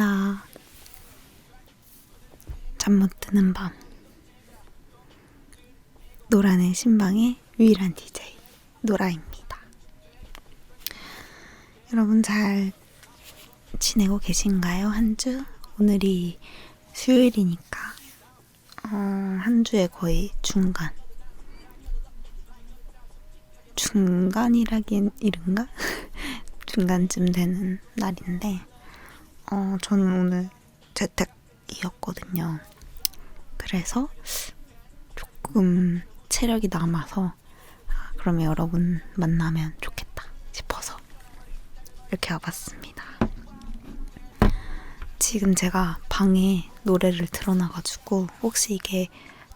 랄라. 잠 못 드는 밤. 노라의 신방의 유일한 DJ 노라입니다. 여러분 잘 지내고 계신가요? 한 주? 오늘이 수요일이니까 한 주의 거의 중간이라긴 이른가? 중간쯤 되는 날인데 저는 오늘 재택이었거든요. 그래서 조금 체력이 남아서 그러면 여러분 만나면 좋겠다 싶어서 이렇게 와봤습니다. 지금 제가 방에 노래를 틀어놔가지고 혹시 이게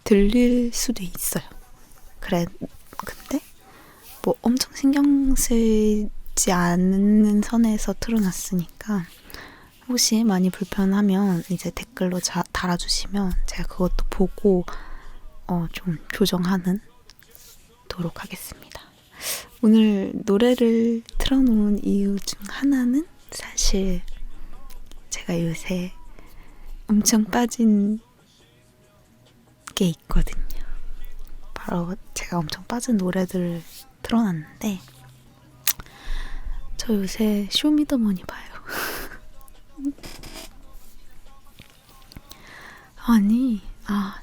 들릴 수도 있어요. 근데 뭐 엄청 신경 쓰지 않는 선에서 틀어놨으니까 혹시 많이 불편하면 이제 댓글로 달아주시면 제가 그것도 보고 좀 조정하는 도록 하겠습니다. 오늘 노래를 틀어놓은 이유 중 하나는 사실 제가 요새 엄청 빠진 게 있거든요. 바로 제가 엄청 빠진 노래들을 틀어놨는데 저 요새 쇼미더머니 봐요. 아니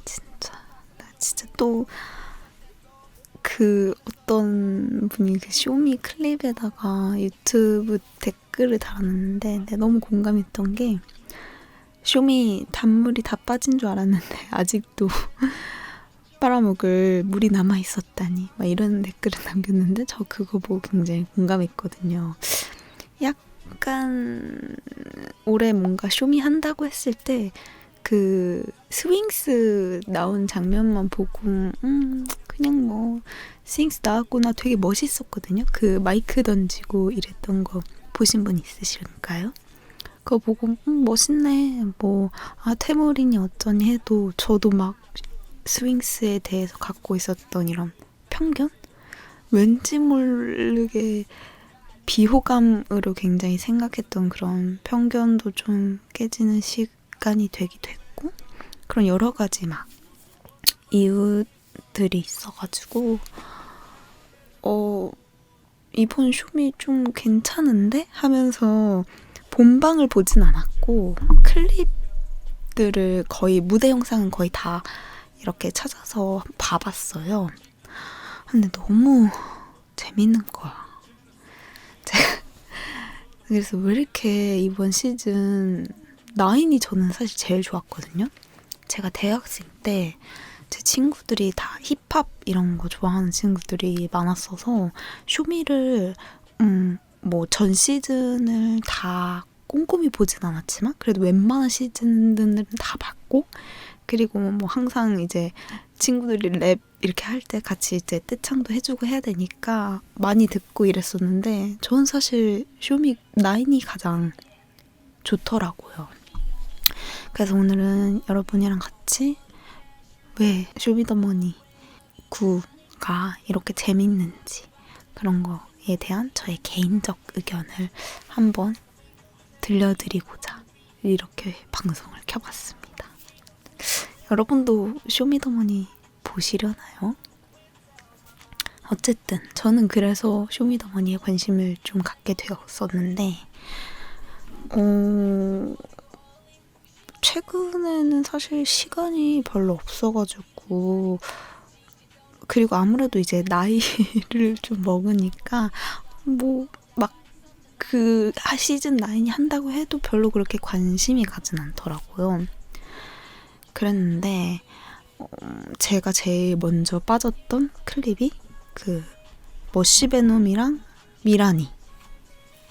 진짜 또 그 어떤 분이 그 쇼미 클립에다가 유튜브 댓글을 달았는데 너무 공감했던 게 쇼미 단물이 다 빠진 줄 알았는데 아직도 빨아먹을 물이 남아 있었다니 막 이런 댓글을 남겼는데 저 그거 보고 굉장히 공감했거든요. 약간 올해 뭔가 쇼미 한다고 했을 때 그 스윙스 나온 장면만 보고 그냥 뭐 스윙스 나왔구나 되게 멋있었거든요. 그 마이크 던지고 이랬던 거 보신 분 있으실까요? 그거 보고 멋있네 뭐 태무린이 어쩌니 해도 저도 막 스윙스에 대해서 갖고 있었던 이런 편견? 왠지 모르게 비호감으로 굉장히 생각했던 그런 편견도 좀 깨지는 시간이 되기도 했고 그런 여러 가지 막 이유들이 있어가지고 이번 쇼미 좀 괜찮은데? 하면서 본방을 보진 않았고 클립들을 거의 무대 영상은 거의 다 이렇게 찾아서 봐봤어요. 근데 너무 재밌는 거야. 그래서 왜 이렇게 이번 시즌 9이 저는 사실 제일 좋았거든요. 제가 대학생 때 제 친구들이 다 힙합 이런 거 좋아하는 친구들이 많았어서 쇼미를 뭐 전 시즌을 다 꼼꼼히 보진 않았지만 그래도 웬만한 시즌들은 다 봤고 그리고 뭐 항상 이제 친구들이 랩 이렇게 할 때 같이 이제 떼창도 해주고 해야 되니까 많이 듣고 이랬었는데 저는 사실 쇼미 9이 가장 좋더라고요. 그래서 오늘은 여러분이랑 같이 왜 쇼미더머니 9가 이렇게 재밌는지 그런 거에 대한 저의 개인적 의견을 한번 들려드리고자 이렇게 방송을 켜봤습니다. 여러분도 쇼미더머니 보시려나요? 어쨌든 저는 그래서 쇼미더머니에 관심을 좀 갖게 되었었는데 최근에는 사실 시간이 별로 없어가지고 그리고 아무래도 이제 나이를 좀 먹으니까 뭐 막 그 시즌 9이 한다고 해도 별로 그렇게 관심이 가진 않더라고요. 그랬는데 제가 제일 먼저 빠졌던 클립이 그 머시베놈이랑 미라니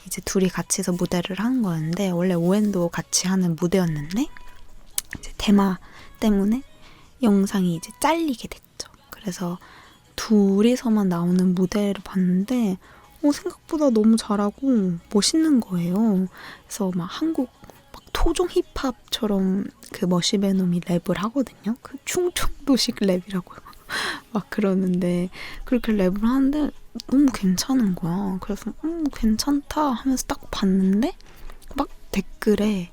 이제 둘이 같이서 무대를 한 거였는데 원래 오엔도 같이 하는 무대였는데 이제 테마 때문에 영상이 이제 잘리게 됐죠. 그래서 둘이서만 나오는 무대를 봤는데 생각보다 너무 잘하고 멋있는 거예요. 그래서 막 한국 막 토종 힙합처럼 그 머시베놈이 랩을 하거든요. 그 충청도식 랩이라고요. 막 그러는데 그렇게 랩을 하는데 너무 괜찮은 거야. 그래서 괜찮다 하면서 딱 봤는데 막 댓글에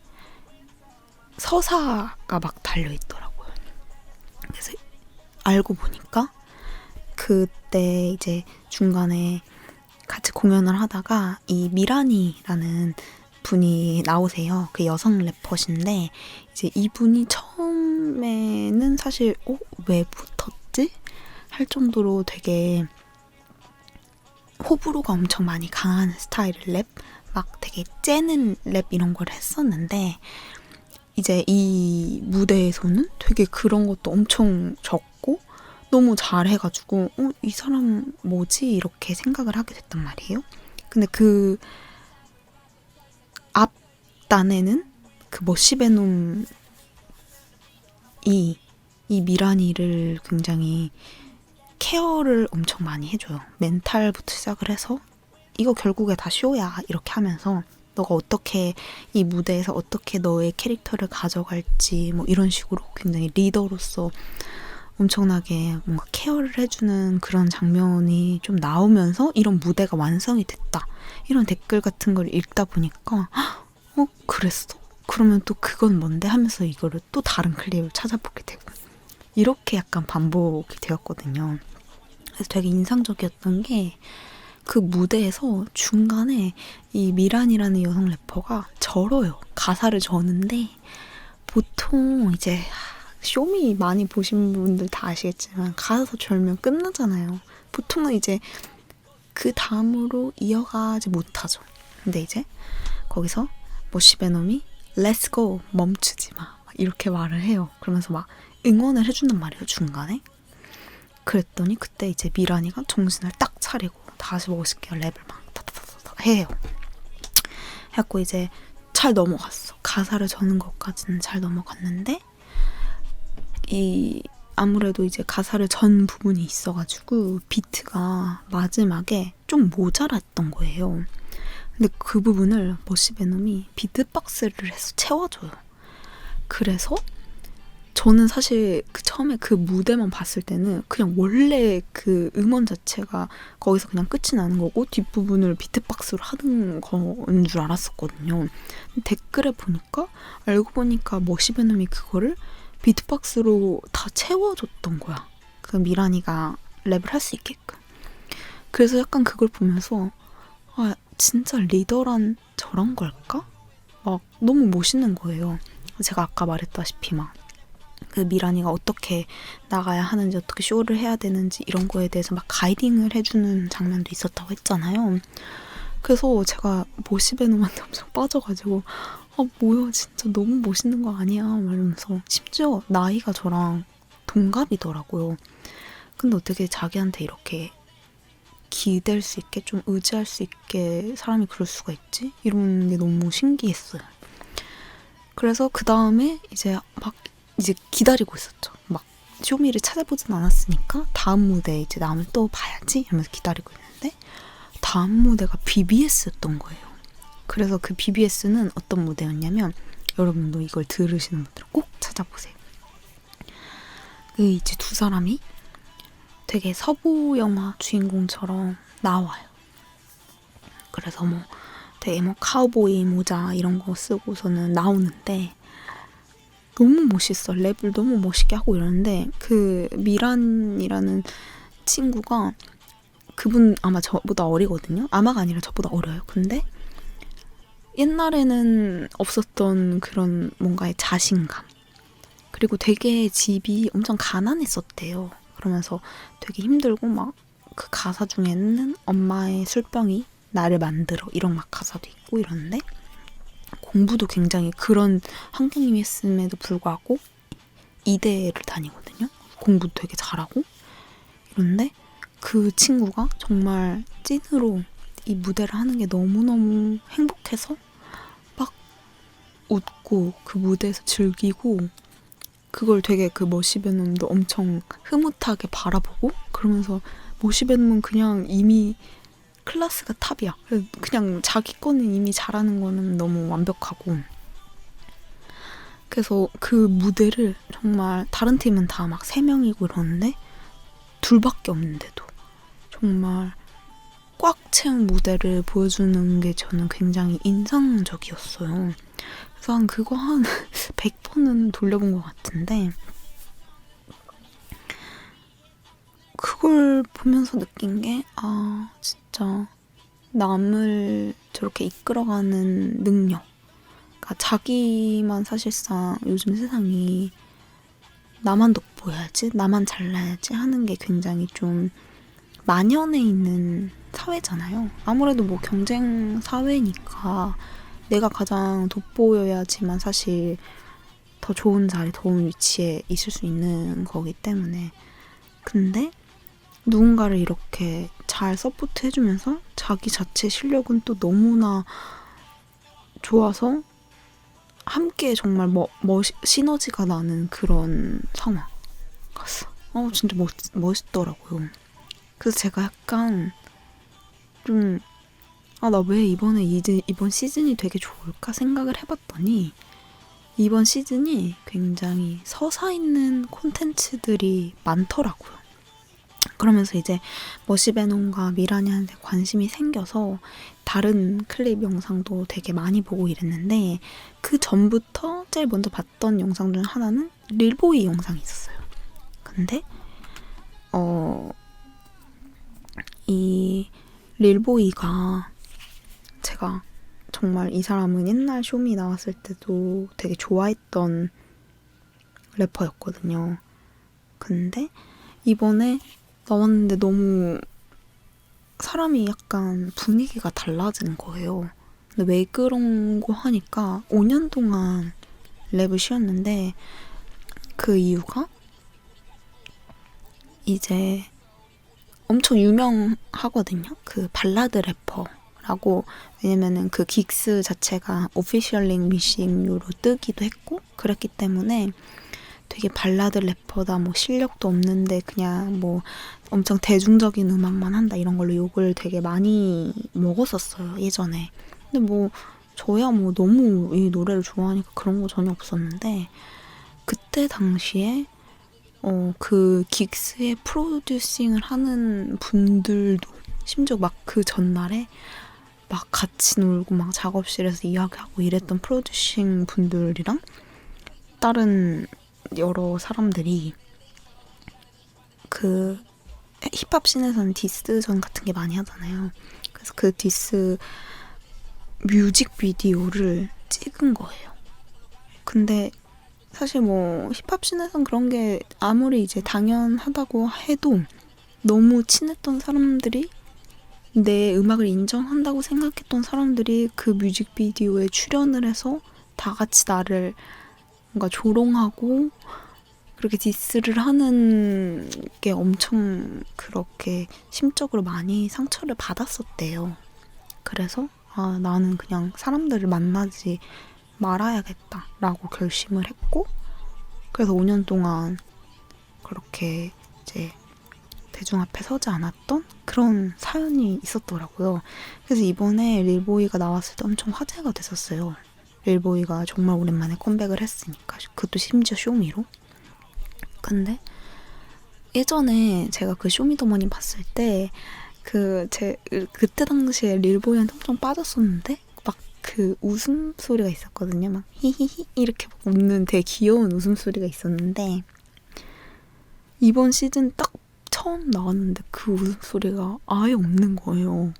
서사가 막 달려있더라고요. 그래서 알고 보니까 그때 이제 중간에 같이 공연을 하다가 이 미라니라는 분이 나오세요. 그 여성 래퍼신데 이제 이분이 처음에는 사실 왜 붙었지? 할 정도로 되게 호불호가 엄청 많이 강한 스타일의 랩? 막 되게 째는 랩 이런 걸 했었는데 이제 이 무대에서는 되게 그런 것도 엄청 적고 너무 잘해가지고 이 사람 뭐지? 이렇게 생각을 하게 됐단 말이에요. 근데 그 앞단에는 그 머시베놈이 이 미라니를 굉장히 케어를 엄청 많이 해줘요. 멘탈부터 시작을 해서 이거 결국에 다 쇼야 이렇게 하면서 너가 어떻게 이 무대에서 어떻게 너의 캐릭터를 가져갈지 뭐 이런 식으로 굉장히 리더로서 엄청나게 뭔가 케어를 해주는 그런 장면이 좀 나오면서 이런 무대가 완성이 됐다. 이런 댓글 같은 걸 읽다 보니까 그랬어? 그러면 또 그건 뭔데? 하면서 이거를 또 다른 클립을 찾아보게 되고 이렇게 약간 반복이 되었거든요. 그래서 되게 인상적이었던 게 그 무대에서 중간에 이 미란이라는 여성 래퍼가 절어요. 가사를 저는데 보통 이제 쇼미 많이 보신 분들 다 아시겠지만 가사 절면 끝나잖아요. 보통은 이제 그 다음으로 이어가지 못하죠. 근데 이제 거기서 머시베놈이 Let's go 멈추지 마 이렇게 말을 해요. 그러면서 막 응원을 해준단 말이에요. 중간에. 그랬더니 그때 이제 미란이가 정신을 딱 차리고 다시 멋있게 랩을 막 타타타타 해요. 해갖고 이제 잘 넘어갔어. 가사를 저는 것까지는 잘 넘어갔는데 아무래도 이제 가사를 전 부분이 있어가지고 비트가 마지막에 좀 모자랐던 거예요. 근데 그 부분을 머시베놈이 비트박스를 해서 채워줘요. 그래서 저는 사실 처음에 그 무대만 봤을 때는 그냥 원래 그 음원 자체가 거기서 그냥 끝이 나는 거고 뒷부분을 비트박스로 하는 건 줄 알았었거든요. 댓글에 보니까 알고 보니까 머시베놈이 그거를 비트박스로 다 채워줬던 거야. 그 미란이가 랩을 할 수 있게끔. 그래서 약간 그걸 보면서 진짜 리더란 저런 걸까? 막 너무 멋있는 거예요. 제가 아까 말했다시피 막 그 미란이가 어떻게 나가야 하는지 어떻게 쇼를 해야 되는지 이런 거에 대해서 막 가이딩을 해주는 장면도 있었다고 했잖아요. 그래서 제가 머시베놈한테 엄청 빠져가지고 뭐야 진짜 너무 멋있는 거 아니야 말하면서 심지어 나이가 저랑 동갑이더라고요. 근데 어떻게 자기한테 이렇게 기댈 수 있게 좀 의지할 수 있게 사람이 그럴 수가 있지? 이런 게 너무 신기했어요. 그래서 그 다음에 이제 기다리고 있었죠. 막 쇼미를 찾아보진 않았으니까 다음 무대 이제 나오면 또 봐야지 하면서 기다리고 있는데 다음 무대가 BBS였던 거예요. 그래서 그 BBS는 어떤 무대였냐면 여러분도 이걸 들으시는 분들은 꼭 찾아보세요. 이제 두 사람이 되게 서부 영화 주인공처럼 나와요. 그래서 되게 카우보이 모자 이런 거 쓰고서는 나오는데 너무 멋있어. 랩을 너무 멋있게 하고 이러는데 그 미란이라는 친구가 그분 아마 저보다 어리거든요. 아마가 아니라 저보다 어려요. 근데 옛날에는 없었던 그런 뭔가의 자신감. 그리고 되게 집이 엄청 가난했었대요. 그러면서 되게 힘들고 막 그 가사 중에는 엄마의 술병이 나를 만들어 이런 막 가사도 있고 이러는데 공부도 굉장히 그런 환경이었음에도 불구하고 이대를 다니거든요. 공부도 되게 잘하고 이런데 그 친구가 정말 찐으로 이 무대를 하는 게 너무너무 행복해서 막 웃고 그 무대에서 즐기고 그걸 되게 그 머시베놈도 엄청 흐뭇하게 바라보고 그러면서 머시베놈은 그냥 이미 클래스가 탑이야. 그냥 자기 거는 이미 잘하는 거는 너무 완벽하고 그래서 그 무대를 정말 다른 팀은 다 막 3명이고 이러는데 둘밖에 없는데도 정말 꽉 채운 무대를 보여주는 게 저는 굉장히 인상적이었어요. 그래서 그거 한 100번은 돌려본 것 같은데 그걸 보면서 느낀 게 진짜 남을 저렇게 이끌어가는 능력, 그러니까 자기만 사실상 요즘 세상이 나만 돋보여야지, 나만 잘나야지 하는 게 굉장히 좀 만연해 있는 사회잖아요. 아무래도 뭐 경쟁 사회니까 내가 가장 돋보여야지만 사실 더 좋은 자리, 좋은 위치에 있을 수 있는 거기 때문에. 근데 누군가를 이렇게 잘 서포트 해주면서 자기 자체 실력은 또 너무나 좋아서 함께 정말 시너지가 나는 그런 상황. 진짜 멋있더라고요. 그래서 제가 약간 좀 나 왜 이번 시즌이 되게 좋을까 생각을 해봤더니 이번 시즌이 굉장히 서사 있는 콘텐츠들이 많더라고요. 그러면서 이제 머시베논과 미라니한테 관심이 생겨서 다른 클립 영상도 되게 많이 보고 이랬는데 그 전부터 제일 먼저 봤던 영상 중 하나는 릴보이 영상이 있었어요. 근데 이 릴보이가 제가 정말 이 사람은 옛날 쇼미 나왔을 때도 되게 좋아했던 래퍼였거든요. 근데 이번에 나왔는데 너무 사람이 약간 분위기가 달라진 거예요. 근데 왜 그런 거 하니까 5년 동안 랩을 쉬었는데 그 이유가 이제 엄청 유명하거든요. 그 발라드 래퍼라고. 왜냐면은 그 긱스 자체가 오피셜링 미싱유로 뜨기도 했고 그랬기 때문에 되게 발라드 래퍼다, 뭐 실력도 없는데 그냥 뭐 엄청 대중적인 음악만 한다 이런 걸로 욕을 되게 많이 먹었었어요, 예전에. 근데 뭐 저야 뭐 너무 이 노래를 좋아하니까 그런 거 전혀 없었는데 그때 당시에 그 긱스의 프로듀싱을 하는 분들도 심지어 막 그 전날에 막 같이 놀고 막 작업실에서 이야기하고 이랬던 프로듀싱 분들이랑 다른 여러 사람들이 그 힙합 씬에서는 디스전 같은 게 많이 하잖아요. 그래서 그 디스 뮤직비디오를 찍은 거예요. 근데 사실 뭐 힙합 씬에선 그런 게 아무리 이제 당연하다고 해도 너무 친했던 사람들이 내 음악을 인정한다고 생각했던 사람들이 그 뮤직비디오에 출연을 해서 다 같이 나를 뭔가 조롱하고 그렇게 디스를 하는 게 엄청 그렇게 심적으로 많이 상처를 받았었대요. 그래서 나는 그냥 사람들을 만나지 말아야겠다라고 결심을 했고 그래서 5년 동안 그렇게 이제 대중 앞에 서지 않았던 그런 사연이 있었더라고요. 그래서 이번에 릴보이가 나왔을 때 엄청 화제가 됐었어요. 릴보이가 정말 오랜만에 컴백을 했으니까. 그것도 심지어 쇼미로. 근데 예전에 제가 그 쇼미더머니 봤을 때 그때 당시에 릴보이한테 엄청 빠졌었는데 막 그 웃음소리가 있었거든요. 막 히히히 이렇게 막 웃는 되게 귀여운 웃음소리가 있었는데 이번 시즌 딱 처음 나왔는데 그 웃음소리가 아예 없는 거예요.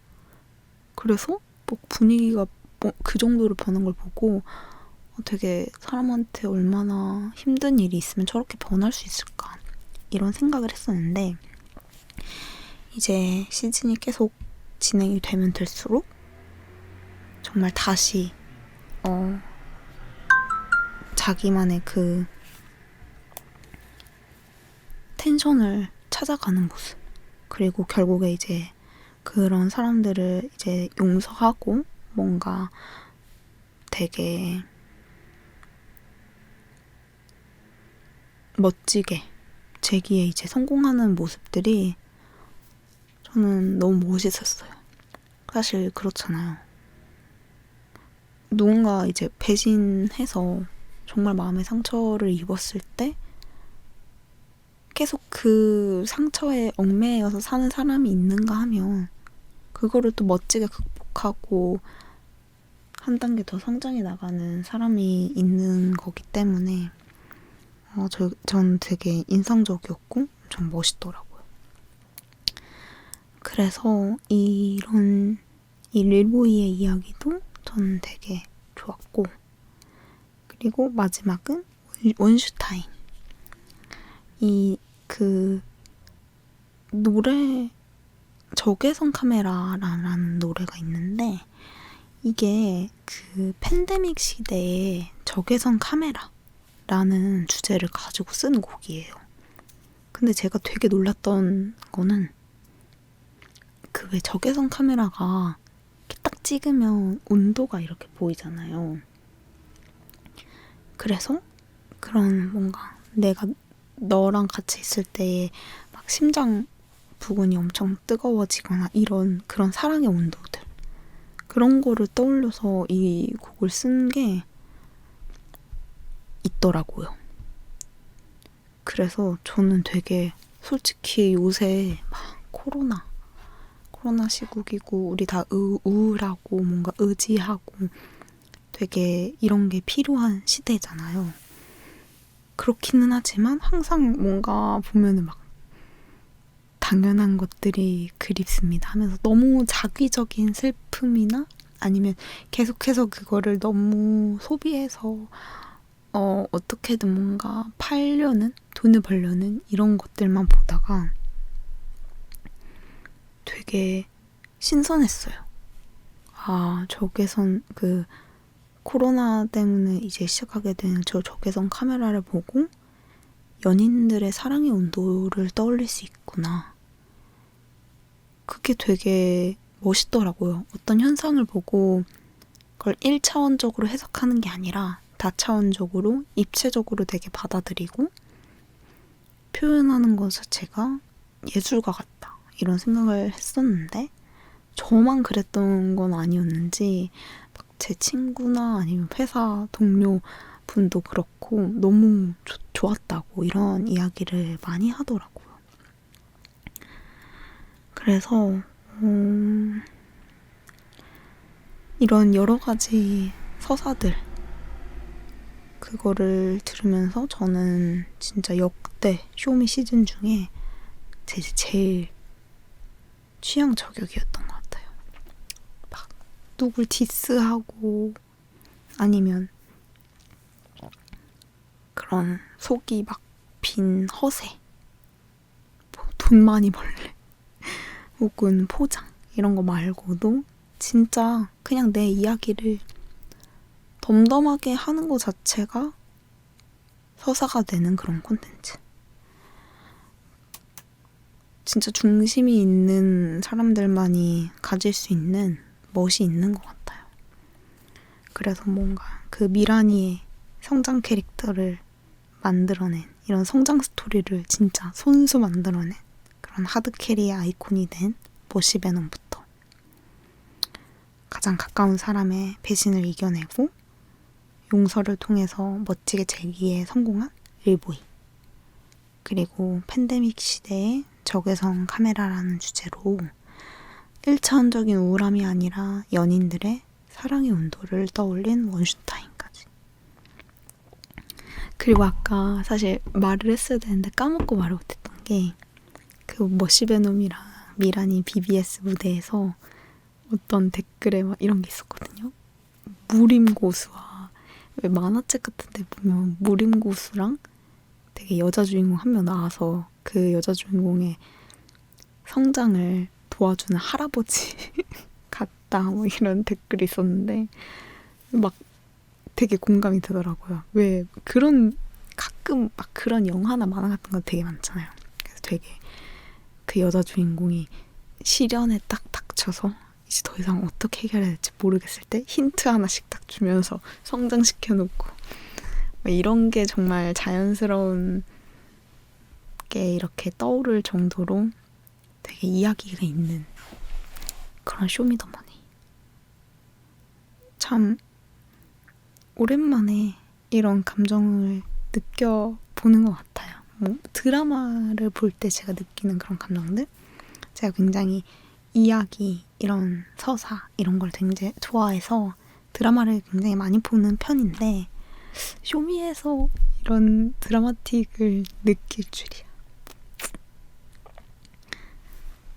그래서 뭐 분위기가 뭐 그 정도로 변한 걸 보고 되게 사람한테 얼마나 힘든 일이 있으면 저렇게 변할 수 있을까 이런 생각을 했었는데 이제 시즌이 계속 진행이 되면 될수록 정말 다시 자기만의 그 텐션을 찾아가는 모습 그리고 결국에 이제 그런 사람들을 이제 용서하고 뭔가 되게 멋지게 재기에 이제 성공하는 모습들이 저는 너무 멋있었어요. 사실 그렇잖아요. 누군가 이제 배신해서 정말 마음의 상처를 입었을 때 계속 그 상처에 얽매여서 사는 사람이 있는가 하면 그거를 또 멋지게 극복하고 단계 더 성장해 나가는 사람이 있는 거기 때문에 전 되게 인상적이었고 좀 멋있더라고요. 그래서 이 릴보이의 이야기도 저는 되게 좋았고, 그리고 마지막은 원슈타인. 노래 적외선 카메라라는 노래가 있는데, 이게 그 팬데믹 시대에 적외선 카메라라는 주제를 가지고 쓴 곡이에요. 근데 제가 되게 놀랐던 거는 그 왜 적외선 카메라가 딱 찍으면 온도가 이렇게 보이잖아요. 그래서 그런 뭔가 내가 너랑 같이 있을 때에 막 심장 부근이 엄청 뜨거워지거나 이런 그런 사랑의 온도들, 그런 거를 떠올려서 이 곡을 쓴 게 있더라고요. 그래서 저는 되게 솔직히 요새 막 코로나 시국이고 우리 다 우울하고 뭔가 의지하고 되게 이런 게 필요한 시대잖아요. 그렇기는 하지만 항상 뭔가 보면은 막 당연한 것들이 그립습니다 하면서 너무 자기적인 슬픔이나 아니면 계속해서 그거를 너무 소비해서 어떻게든 뭔가 돈을 벌려는 이런 것들만 보다가 되게 신선했어요. 적외선 코로나 때문에 이제 시작하게 된 저 적외선 카메라를 보고 연인들의 사랑의 온도를 떠올릴 수 있구나. 그게 되게 멋있더라고요. 어떤 현상을 보고 그걸 1차원적으로 해석하는 게 아니라 다차원적으로, 입체적으로 되게 받아들이고 표현하는 것 자체가 예술가 같다. 이런 생각을 했었는데 저만 그랬던 건 아니었는지 막 제 친구나 아니면 회사 동료 분도 그렇고 너무 좋았다고 이런 이야기를 많이 하더라고요. 그래서 이런 여러 가지 서사들 그거를 들으면서 저는 진짜 역대 쇼미 시즌 중에 제일 취향 저격이었던 것 같아요. 막 누굴 디스하고 아니면 그런 속이 막 빈 허세, 돈 많이 벌래 혹은 포장 이런 거 말고도 진짜 그냥 내 이야기를 덤덤하게 하는 것 자체가 서사가 되는 그런 콘텐츠. 진짜 중심이 있는 사람들만이 가질 수 있는 멋이 있는 것 같아요. 그래서 뭔가 그 미라니의 성장 캐릭터를 만들어낸 이런 성장 스토리를 진짜 손수 만들어낸 그런 하드캐리의 아이콘이 된 머시 베놈부터 가장 가까운 사람의 배신을 이겨내고 용서를 통해서 멋지게 재기에 성공한 릴보이, 그리고 팬데믹 시대의 적외선 카메라라는 주제로 1차원적인 우울함이 아니라 연인들의 사랑의 온도를 떠올린 원슈타인까지. 그리고 아까 사실 말을 했어야 되는데 까먹고 말을 못했던 게 그 머시 베놈이랑 미라니 BBS 무대에서 어떤 댓글에 막 이런 게 있었거든요. 무림고수와 왜 만화책 같은 데 보면 무림고수랑 되게 여자 주인공 한 명 나와서 그 여자 주인공의 성장을 도와주는 할아버지 같다 뭐 이런 댓글이 있었는데 막 되게 공감이 되더라고요. 왜 가끔 막 그런 영화나 만화 같은 거 되게 많잖아요. 그래서 되게 그 여자 주인공이 시련에 딱 닥쳐서 이제 더 이상 어떻게 해결해야 될지 모르겠을 때 힌트 하나씩 딱 주면서 성장시켜놓고 이런 게 정말 자연스러운 게 이렇게 떠오를 정도로 되게 이야기가 있는 그런 쇼미더머니. 참 오랜만에 이런 감정을 느껴보는 것 같아요. 뭐 드라마를 볼 때 제가 느끼는 그런 감정들, 제가 굉장히 이야기, 이런 서사 이런 걸 굉장히 좋아해서 드라마를 굉장히 많이 보는 편인데 쇼미에서 이런 드라마틱을 느낄 줄이야.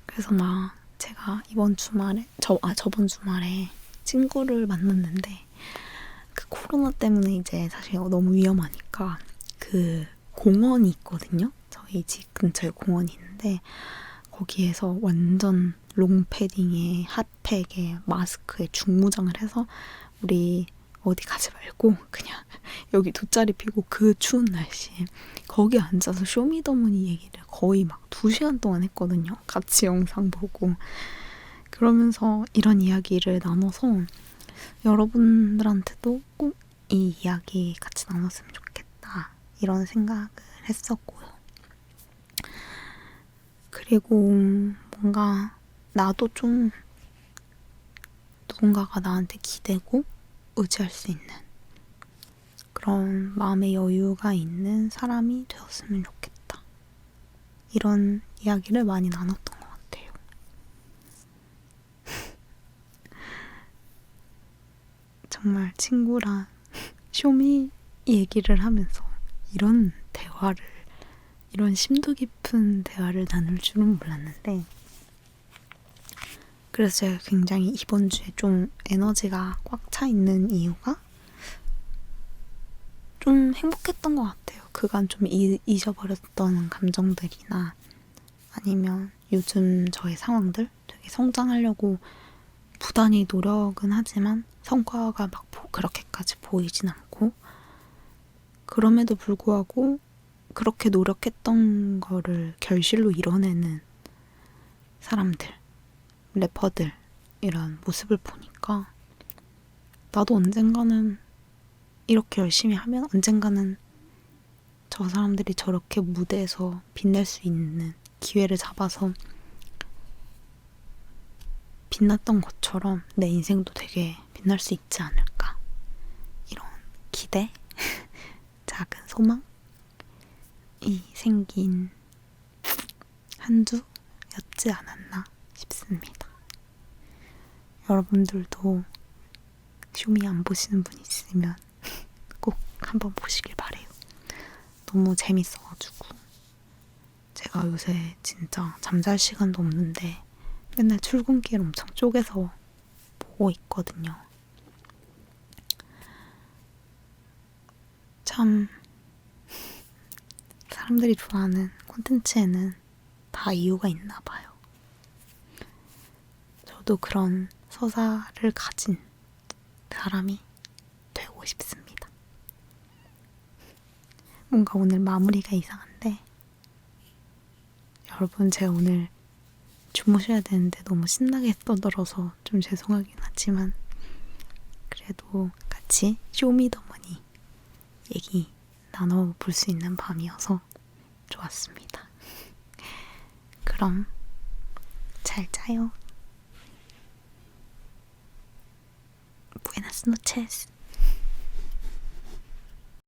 그래서 막 제가 저번 주말에 친구를 만났는데 그 코로나 때문에 이제 사실 너무 위험하니까 그 공원이 있거든요. 저희 집 근처에 공원이 있는데 거기에서 완전 롱패딩에 핫팩에 마스크에 중무장을 해서 우리 어디 가지 말고 그냥 여기 돗자리 피고 그 추운 날씨에 거기 앉아서 쇼미더머니 얘기를 거의 막 2시간 동안 했거든요. 같이 영상 보고. 그러면서 이런 이야기를 나눠서 여러분들한테도 꼭 이 이야기 같이 나눴으면 좋겠다. 이런 생각을 했었고요. 그리고 뭔가 나도 좀 누군가가 나한테 기대고 의지할 수 있는 그런 마음의 여유가 있는 사람이 되었으면 좋겠다. 이런 이야기를 많이 나눴던 것 같아요. 정말 친구랑 쇼미 얘기를 하면서 이런 심도 깊은 대화를 나눌 줄은 몰랐는데 그래서 제가 굉장히 이번 주에 좀 에너지가 꽉 차 있는 이유가 좀 행복했던 것 같아요. 그간 좀 잊어버렸던 감정들이나 아니면 요즘 저의 상황들 되게 성장하려고 부단히 노력은 하지만 성과가 막 그렇게까지 보이진 않고 그럼에도 불구하고 그렇게 노력했던 거를 결실로 이뤄내는 사람들, 래퍼들 이런 모습을 보니까 나도 언젠가는 이렇게 열심히 하면 언젠가는 저 사람들이 저렇게 무대에서 빛낼 수 있는 기회를 잡아서 빛났던 것처럼 내 인생도 되게 빛날 수 있지 않을까. 이런 기대, 작은 소망이 생긴 한 주였지 않았나 싶습니다. 여러분들도 쇼미 안 보시는 분 있으면 꼭 한번 보시길 바래요. 너무 재밌어가지고 제가 요새 진짜 잠잘 시간도 없는데 맨날 출근길 엄청 쪼개서 보고 있거든요. 참 사람들이 좋아하는 콘텐츠에는 다 이유가 있나 봐요. 저도 그런 서사를 가진 사람이 되고 싶습니다. 뭔가 오늘 마무리가 이상한데 여러분 제가 오늘 주무셔야 되는데 너무 신나게 떠들어서 좀 죄송하긴 하지만 그래도 같이 쇼미더머니 얘기 나눠볼 수 있는 밤이어서 좋았습니다. 그럼 잘 자요. Buenas noches.